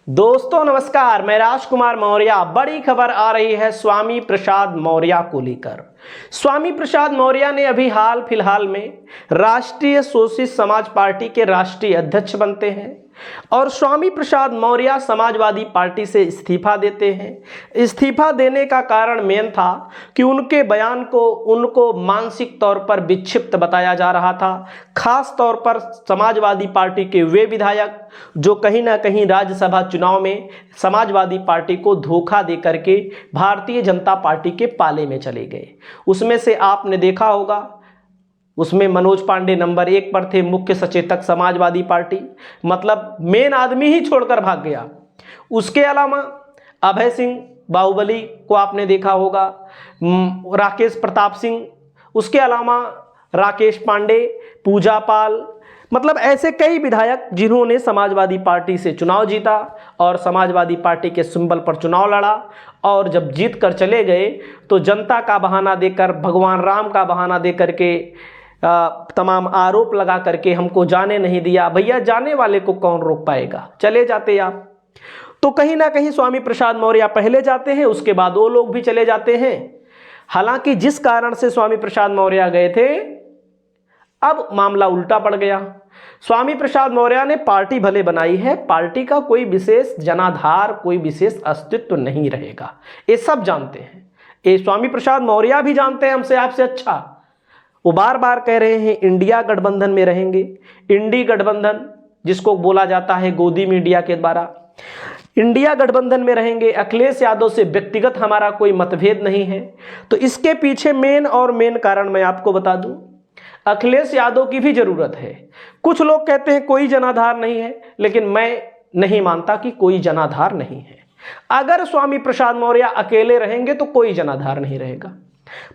दोस्तों नमस्कार, मैं राजकुमार मौर्य। बड़ी खबर आ रही है स्वामी प्रसाद मौर्य को लेकर। स्वामी प्रसाद मौर्य ने अभी हाल फिलहाल में राष्ट्रीय सोशलिस्ट समाज पार्टी के राष्ट्रीय अध्यक्ष बनते हैं और स्वामी प्रसाद मौर्य समाजवादी पार्टी से इस्तीफा देते हैं। इस्तीफा देने का कारण मेन था कि उनके बयान को उनको मानसिक तौर पर विक्षिप्त बताया जा रहा था। खास तौर पर समाजवादी पार्टी के वे विधायक जो कहीं ना कहीं राज्यसभा चुनाव में समाजवादी पार्टी को धोखा दे करके भारतीय जनता पार्टी के पाले में चले गए। उसमें से आपने देखा होगा, उसमें मनोज पांडे नंबर 1 पर थे, मुख्य सचेतक समाजवादी पार्टी, मतलब मेन आदमी ही छोड़कर भाग गया। उसके अलावा अभय सिंह बाहुबली को आपने देखा होगा, राकेश प्रताप सिंह, उसके अलावा राकेश पांडे, पूजा पाल, मतलब ऐसे कई विधायक जिन्होंने समाजवादी पार्टी से चुनाव जीता और समाजवादी पार्टी के सिंबल पर चुनाव लड़ा और जब जीत कर चले गए तो जनता का बहाना देकर, भगवान राम का बहाना देकर के तमाम आरोप लगा करके हमको जाने नहीं दिया। भैया जाने वाले को कौन रोक पाएगा, चले जाते आप। तो कहीं ना कहीं स्वामी प्रसाद मौर्य पहले जाते हैं, उसके बाद वो लोग भी चले जाते हैं। हालांकि जिस कारण से स्वामी प्रसाद मौर्य गए थे, अब मामला उल्टा पड़ गया। स्वामी प्रसाद मौर्य ने पार्टी भले बनाई है, पार्टी का कोई विशेष जनाधार, कोई विशेष अस्तित्व नहीं रहेगा, ये सब जानते हैं। ये स्वामी प्रसाद मौर्य भी जानते हैं हमसे आपसे अच्छा। वो बार बार कह रहे हैं इंडिया गठबंधन में रहेंगे। इंडी गठबंधन जिसको बोला जाता है गोदी मीडिया के द्वारा, इंडिया गठबंधन में रहेंगे। अखिलेश यादव से व्यक्तिगत हमारा कोई मतभेद नहीं है। तो इसके पीछे मेन कारण मैं आपको बता दूं, अखिलेश यादव की भी जरूरत है। कुछ लोग कहते हैं कोई जनाधार नहीं है, लेकिन मैं नहीं मानता कि कोई जनाधार नहीं है। अगर स्वामी प्रसाद मौर्य अकेले रहेंगे तो कोई जनाधार नहीं रहेगा,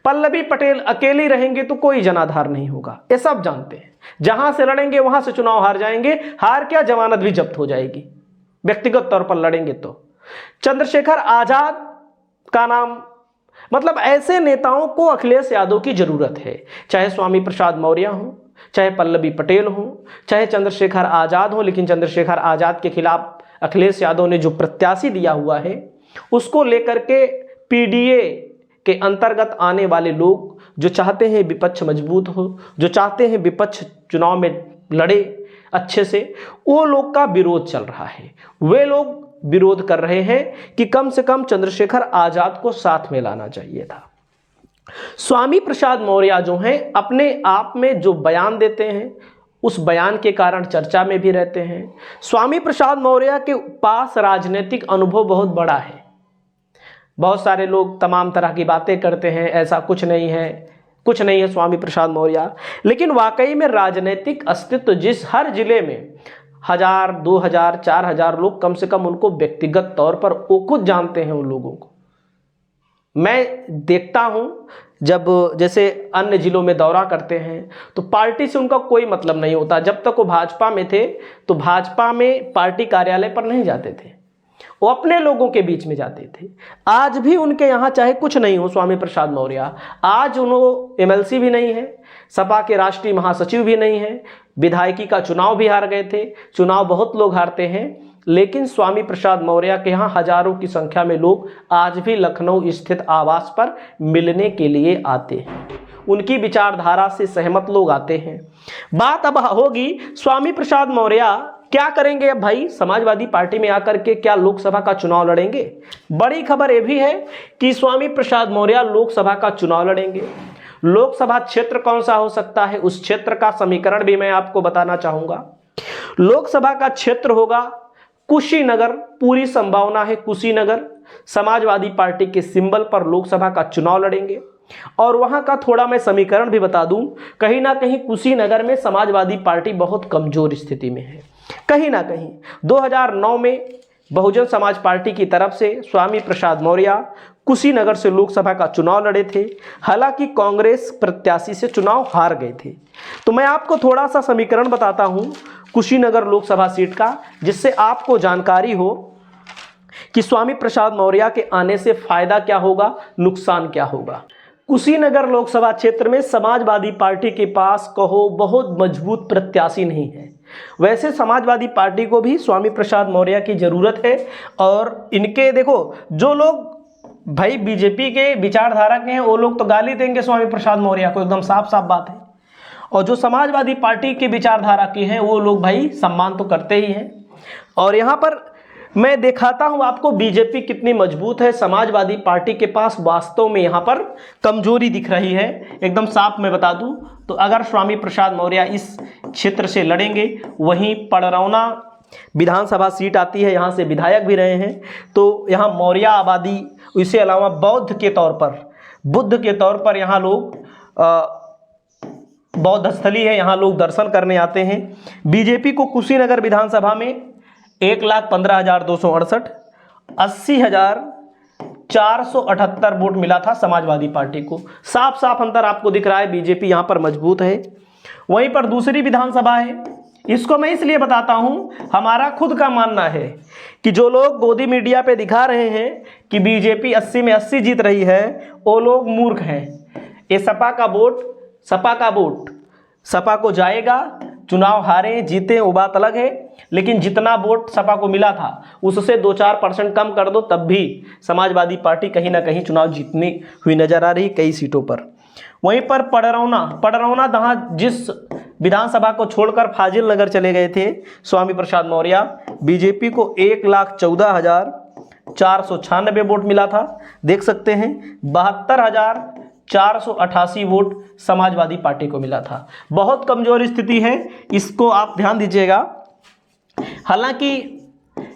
पल्लवी पटेल अकेली रहेंगे तो कोई जनाधार नहीं होगा, ये सब जानते हैं। जहां से लड़ेंगे वहां से चुनाव हार जाएंगे, हार क्या जमानत भी जब्त हो जाएगी व्यक्तिगत तौर पर लड़ेंगे तो। चंद्रशेखर आजाद का नाम, मतलब ऐसे नेताओं को अखिलेश यादव की जरूरत है। चाहे स्वामी प्रसाद मौर्य हो, चाहे पल्लवी पटेल हो, चाहे चंद्रशेखर आजाद हो। लेकिन चंद्रशेखर आजाद के खिलाफ अखिलेश यादव ने जो प्रत्याशी दिया हुआ है उसको लेकर के पीडीए के अंतर्गत आने वाले लोग जो चाहते हैं विपक्ष मजबूत हो, जो चाहते हैं विपक्ष चुनाव में लड़े अच्छे से, वो लोग का विरोध चल रहा है। वे लोग विरोध कर रहे हैं कि कम से कम चंद्रशेखर आजाद को साथ में लाना चाहिए था। स्वामी प्रसाद मौर्य जो हैं अपने आप में जो बयान देते हैं उस बयान के कारण चर्चा में भी रहते हैं। स्वामी प्रसाद मौर्य के पास राजनीतिक अनुभव बहुत बड़ा है। बहुत सारे लोग तमाम तरह की बातें करते हैं, ऐसा कुछ नहीं है स्वामी प्रसाद मौर्य, लेकिन वाकई में राजनीतिक अस्तित्व जिस हर जिले में 1000, 2000, 4000 लोग कम से कम उनको व्यक्तिगत तौर पर वो खुद जानते हैं। उन लोगों को मैं देखता हूं, जब जैसे अन्य जिलों में दौरा करते हैं तो पार्टी से उनका कोई मतलब नहीं होता। जब तक वो भाजपा में थे तो भाजपा में पार्टी कार्यालय पर नहीं जाते थे, वो अपने लोगों के बीच में जाते थे। आज भी उनके यहाँ चाहे कुछ नहीं हो स्वामी प्रसाद मौर्य, आज उन्होंने एमएलसी भी नहीं है, सपा के राष्ट्रीय महासचिव भी नहीं है, विधायकी का चुनाव भी हार गए थे। चुनाव बहुत लोग हारते हैं, लेकिन स्वामी प्रसाद मौर्य के यहाँ हजारों की संख्या में लोग आज भी लखनऊ स्थित आवास पर मिलने के लिए आते हैं। उनकी विचारधारा से सहमत लोग आते हैं। बात अब होगी स्वामी प्रसाद मौर्य क्या करेंगे अब भाई, समाजवादी पार्टी में आकर के क्या लोकसभा का चुनाव लड़ेंगे। बड़ी खबर यह भी है कि स्वामी प्रसाद मौर्य लोकसभा का चुनाव लड़ेंगे। लोकसभा क्षेत्र कौन सा हो सकता है, उस क्षेत्र का समीकरण भी मैं आपको बताना चाहूंगा। लोकसभा का क्षेत्र होगा कुशीनगर, पूरी संभावना है कुशीनगर। समाजवादी पार्टी के सिंबल पर लोकसभा का चुनाव लड़ेंगे। और वहां का थोड़ा मैं समीकरण भी बता दूं, कहीं ना कहीं कुशीनगर में समाजवादी पार्टी बहुत कमजोर स्थिति में है। कहीं ना कहीं 2009 में बहुजन समाज पार्टी की तरफ से स्वामी प्रसाद मौर्य कुशीनगर से लोकसभा का चुनाव लड़े थे। हालांकि कांग्रेस प्रत्याशी से चुनाव हार गए थे। तो मैं आपको थोड़ा सा समीकरण बताता हूं कुशीनगर लोकसभा सीट का, जिससे आपको जानकारी हो कि स्वामी प्रसाद मौर्य के आने से फायदा क्या होगा, नुकसान क्या होगा। कुशीनगर लोकसभा क्षेत्र में समाजवादी पार्टी के पास कहो बहुत मजबूत प्रत्याशी नहीं है। वैसे समाजवादी पार्टी को भी स्वामी प्रसाद मौर्य की ज़रूरत है। और इनके देखो, जो लोग भाई बीजेपी के विचारधारा के हैं वो लोग तो गाली देंगे स्वामी प्रसाद मौर्य को, एकदम साफ साफ बात है। और जो समाजवादी पार्टी के विचारधारा के हैं वो लोग भाई सम्मान तो करते ही हैं। और यहाँ पर मैं दिखाता हूँ आपको बीजेपी कितनी मजबूत है। समाजवादी पार्टी के पास वास्तव में यहाँ पर कमजोरी दिख रही है, एकदम साफ मैं बता दूँ तो। अगर स्वामी प्रसाद मौर्य इस क्षेत्र से लड़ेंगे, वहीं पड़रौना विधानसभा सीट आती है, यहाँ से विधायक भी रहे हैं, तो यहाँ मौर्य आबादी, इसके अलावा बौद्ध के तौर पर, बुद्ध के तौर पर यहाँ लोग बौद्ध स्थली है, यहाँ लोग दर्शन करने आते हैं। बीजेपी को कुशीनगर विधानसभा में 1,15,268, 80,478 वोट मिला था समाजवादी पार्टी को। साफ साफ अंतर आपको दिख रहा है, बीजेपी यहाँ पर मजबूत है। वहीं पर दूसरी विधानसभा है, इसको मैं इसलिए बताता हूं, हमारा खुद का मानना है कि जो लोग गोदी मीडिया पे दिखा रहे हैं कि बीजेपी 80 में 80 जीत रही है, वो लोग मूर्ख हैं। ये सपा का वोट सपा को जाएगा, चुनाव हारे जीते वो बात अलग है, लेकिन जितना वोट सपा को मिला था उससे 2-4% कम कर दो, तब भी समाजवादी पार्टी कहीं ना कहीं चुनाव जीतनी हुई नजर आ रही कई सीटों पर। वहीं पर पड़रौना जहाँ जिस विधानसभा को छोड़कर फाजिल नगर चले गए थे स्वामी प्रसाद मौर्य, बीजेपी को 1,14,496 वोट मिला था। देख सकते हैं 72,488 वोट समाजवादी पार्टी को मिला था। बहुत कमजोर स्थिति है, इसको आप ध्यान दीजिएगा। हालांकि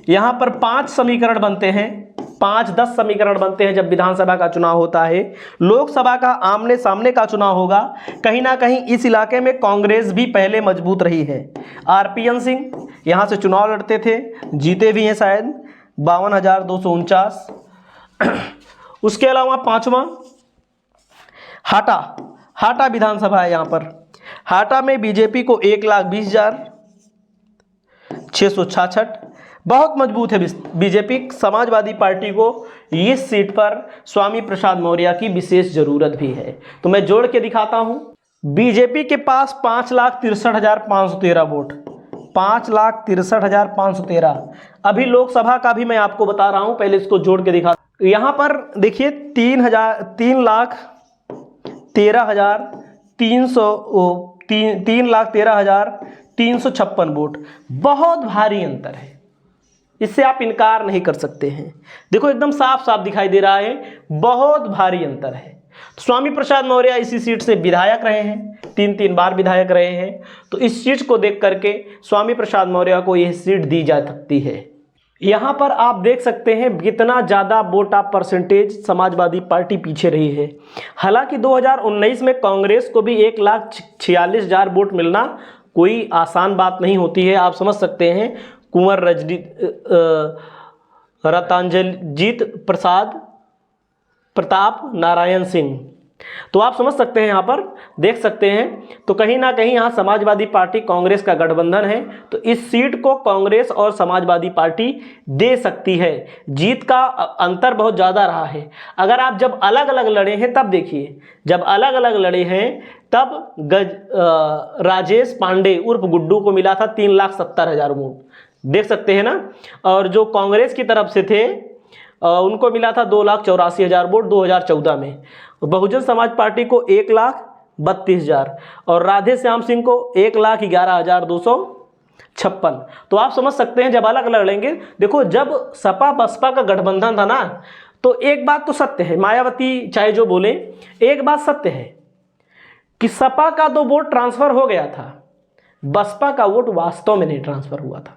यहाँ पर 5 समीकरण बनते हैं, 5-10 समीकरण बनते हैं जब विधानसभा का चुनाव होता है। लोकसभा का आमने सामने का चुनाव होगा, कहीं ना कहीं इस इलाके में कांग्रेस भी पहले मजबूत रही है। RPN सिंह यहाँ से चुनाव लड़ते थे, जीते भी हैं शायद, 52,249। उसके अलावा 5वां हाटा विधानसभा है। यहाँ पर हाटा में बीजेपी को 1,20,666, बहुत मजबूत है बीजेपी। समाजवादी पार्टी को इस सीट पर स्वामी प्रसाद मौर्य की विशेष जरूरत भी है। तो मैं जोड़ के दिखाता हूं, बीजेपी के पास 5,63,513 वोट, 5,63,513। अभी लोकसभा का भी मैं आपको बता रहा हूं, पहले इसको जोड़ के दिखा। यहां पर देखिए 3,13,356 वोट, बहुत भारी अंतर है, इससे आप इनकार नहीं कर सकते हैं। देखो एकदम साफ साफ दिखाई दे रहा है, बहुत भारी अंतर है। तो स्वामी प्रसाद मौर्य इसी सीट से विधायक रहे हैं, 3 बार विधायक रहे हैं। तो इस चीज को देख करके स्वामी प्रसाद मौर्य को यह सीट दी जा सकती है। यहाँ पर आप देख सकते हैं कितना ज़्यादा vote of percentage Samajwadi party पीछे रही है। हालांकि 2019 में कांग्रेस को भी 1,46,000 वोट मिलना कोई आसान बात नहीं होती है। आप समझ सकते हैं कुंवर रतनजीत प्रताप नारायण सिंह, तो आप समझ सकते हैं, यहाँ पर देख सकते हैं। तो कहीं ना कहीं यहाँ समाजवादी पार्टी कांग्रेस का गठबंधन है, तो इस सीट को कांग्रेस और समाजवादी पार्टी दे सकती है। जीत का अंतर बहुत ज़्यादा रहा है। अगर आप जब अलग अलग लड़े हैं तब देखिए, जब अलग अलग लड़े हैं तब राजेश पांडे उर्फ गुड्डू को मिला था 3,70,000 वोट, देख सकते हैं ना। और जो कांग्रेस की तरफ से थे उनको मिला था 2,84,000 वोट 2014 में। बहुजन समाज पार्टी को 1,32,000 और राधे श्याम सिंह को 1,11,256। तो आप समझ सकते हैं जब अलग लड़ेंगे। देखो जब सपा बसपा का गठबंधन था ना, तो एक बात तो सत्य है, मायावती चाहे जो बोले, एक बात सत्य है कि सपा का तो वोट ट्रांसफर हो गया था, बसपा का वोट वास्तव में नहीं ट्रांसफर हुआ था।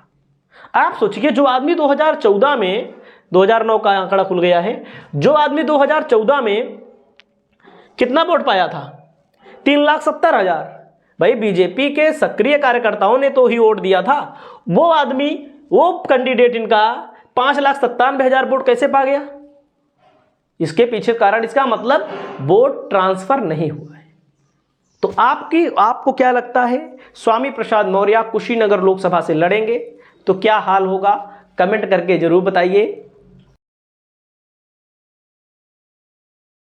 आप सोचिए, जो आदमी 2014 में, 2009 का आंकड़ा खुल गया है, जो आदमी 2014 में कितना वोट पाया था, 3,70,000। भाई बीजेपी के सक्रिय कार्यकर्ताओं ने तो ही वोट दिया था। वो आदमी, वो कैंडिडेट इनका 5,97,000 वोट कैसे पा गया? इसके पीछे कारण, इसका मतलब वोट ट्रांसफर नहीं हुआ है। तो आपको क्या लगता है, स्वामी प्रसाद मौर्य कुशीनगर लोकसभा से लड़ेंगे तो क्या हाल होगा? कमेंट करके जरूर बताइए।